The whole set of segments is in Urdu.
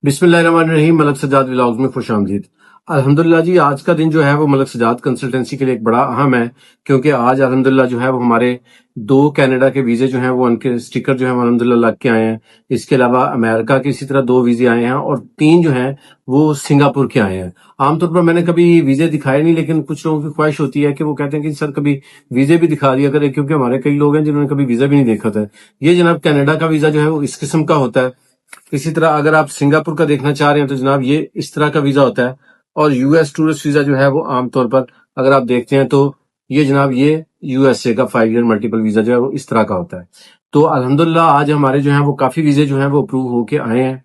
بسم اللہ الرحمن الرحیم۔ ملک سجاد ولاگز میں خوش آمدید۔ الحمدللہ جی، آج کا دن جو ہے وہ ملک سجاد کنسلٹنسی کے لیے ایک بڑا اہم ہے، کیونکہ آج الحمدللہ جو ہے وہ ہمارے 2 کینیڈا کے ویزے جو ہیں وہ ان کے سٹیکر جو ہیں وہ الحمدللہ لگ کے آئے ہیں۔ اس کے علاوہ امریکہ کے اسی طرح 2 ویزے آئے ہیں اور 3 جو ہیں وہ سنگاپور کے آئے ہیں۔ عام طور پر میں نے کبھی ویزے دکھائے نہیں، لیکن کچھ لوگوں کی خواہش ہوتی ہے کہ وہ کہتے ہیں کہ سر کبھی ویزے بھی دکھا دیا کرے، کیونکہ ہمارے کئی لوگ ہیں جنہوں نے کبھی ویزا بھی نہیں دیکھا تھا۔ یہ جناب کینیڈا کا ویزا جو ہے وہ اس قسم کا ہوتا ہے۔ اسی طرح اگر آپ سنگاپور کا دیکھنا چاہ رہے ہیں تو جناب یہ اس طرح کا ویزا ہوتا ہے، اور یو ایس ٹورسٹ ویزا جو ہے وہ عام طور پر اگر آپ دیکھتے ہیں تو یہ جناب یہ یو ایس اے کا 5 ایئر ملٹیپل ویزا جو ہے وہ اس طرح کا ہوتا ہے۔ تو الحمدللہ آج ہمارے جو ہیں وہ کافی ویزے جو ہیں وہ اپروو ہو کے آئے ہیں،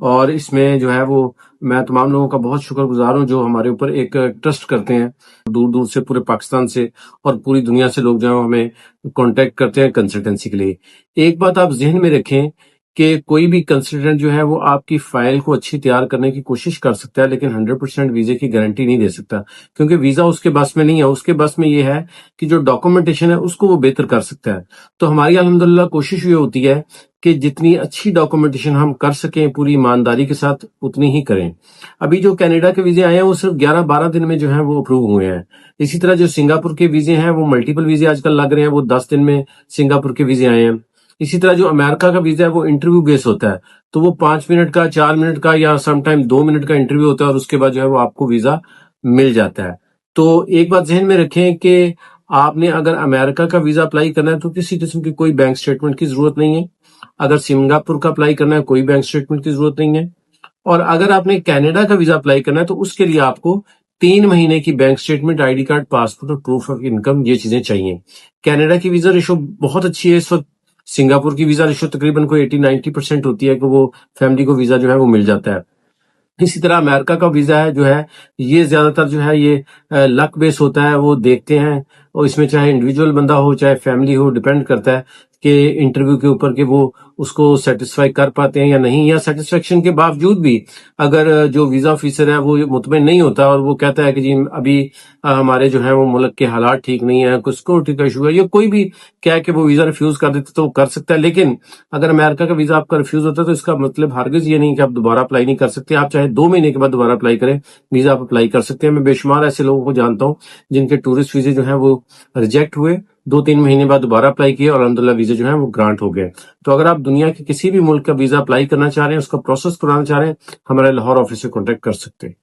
اور اس میں جو ہے وہ میں تمام لوگوں کا بہت شکر گزار ہوں جو ہمارے اوپر ایک ٹرسٹ کرتے ہیں، دور دور سے پورے پاکستان سے اور پوری دنیا سے لوگ جو ہیں ہمیں کانٹیکٹ کرتے ہیں کنسلٹنسی کے لیے۔ ایک بات آپ ذہن میں رکھیں کہ کوئی بھی کنسلٹنٹ جو ہے وہ آپ کی فائل کو اچھی تیار کرنے کی کوشش کر سکتا ہے، لیکن 100% ویزے کی گارنٹی نہیں دے سکتا، کیونکہ ویزا اس کے بس میں نہیں ہے۔ اس کے بس میں یہ ہے کہ جو ڈاکومنٹیشن ہے اس کو وہ بہتر کر سکتا ہے۔ تو ہماری الحمدللہ کوشش یہ ہوتی ہے کہ جتنی اچھی ڈاکومنٹیشن ہم کر سکیں پوری ایمانداری کے ساتھ اتنی ہی کریں۔ ابھی جو کینیڈا کے ویزے آئے ہیں وہ صرف 11-12 دن میں جو ہیں وہ اپروو ہوئے ہیں۔ اسی طرح جو سنگاپور کے ویزے ہیں وہ ملٹیپل ویزے آج کل لگ رہے ہیں، وہ 10 دن میں سنگاپور کے ویزے آئے ہیں۔ اسی طرح جو امریکہ کا ویزا ہے وہ انٹرویو بیس ہوتا ہے، تو وہ 5 منٹ کا، 4 منٹ کا یا سم ٹائم 2 منٹ کا انٹرویو ہوتا ہے، اور اس کے بعد جو ہے وہ آپ کو ویزا مل جاتا ہے۔ تو ایک بات ذہن میں رکھیں کہ آپ نے اگر امریکہ کا ویزا اپلائی کرنا ہے تو کسی قسم کی کوئی بینک سٹیٹمنٹ کی ضرورت نہیں ہے۔ اگر سنگاپور کا اپلائی کرنا ہے کوئی بینک سٹیٹمنٹ کی ضرورت نہیں ہے، اور اگر آپ نے کینیڈا کا ویزا اپلائی کرنا ہے تو اس کے لیے آپ کو 3 مہینے کی bank statement, I D card, passport اور پروف آف انکم، یہ چیزیں چاہیے۔ کینیڈا کی ویزا ریشو بہت اچھی ہے اس وقت۔ سنگاپور کی ویزا ریشو تقریباً کوئی 80-90% ہوتی ہے کہ وہ فیملی کو ویزا جو ہے وہ مل جاتا ہے۔ اسی طرح امریکہ کا ویزا ہے جو ہے یہ زیادہ تر جو ہے یہ لک بیس ہوتا ہے، وہ دیکھتے ہیں، اور اس میں چاہے انڈیویجول بندہ ہو چاہے فیملی ہو، ڈیپینڈ کرتا ہے کہ انٹرویو کے اوپر کہ وہ اس کو سیٹسفائی کر پاتے ہیں یا نہیں، یا سیٹسفیکشن کے باوجود بھی اگر جو ویزا آفیسر ہے وہ مطمئن نہیں ہوتا اور وہ کہتا ہے کہ جی ابھی ہمارے جو ہے وہ ملک کے حالات ٹھیک نہیں ہے، کچھ سیکورٹی کا ایشو ہے، یا کوئی بھی کہہ کہ وہ ویزا ریفیوز کر دیتے تو وہ کر سکتا ہے۔ لیکن اگر امریکہ کا ویزا آپ کا ریفیوز ہوتا ہے تو اس کا مطلب ہرگز یہ نہیں کہ آپ دوبارہ اپلائی نہیں کر سکتے۔ آپ چاہے 2 مہینے کے بعد دوبارہ اپلائی کریں، ویزا آپ اپلائی کر سکتے ہیں۔ میں بے شمار ایسے لوگوں کو جانتا ہوں جن کے ٹورسٹ ویزے جو ہیں وہ ریجیکٹ ہوئے، 2-3 مہینے بعد دوبارہ اپلائی کیے اور الحمدللہ ویزے جو ہیں وہ گرانٹ ہو گئے۔ تو اگر آپ دنیا کے کسی بھی ملک کا ویزا اپلائی کرنا چاہ رہے ہیں، اس کا پروسیس کرانا چاہ رہے ہیں، ہمارے لاہور آفس سے کانٹیکٹ کر سکتے ہیں۔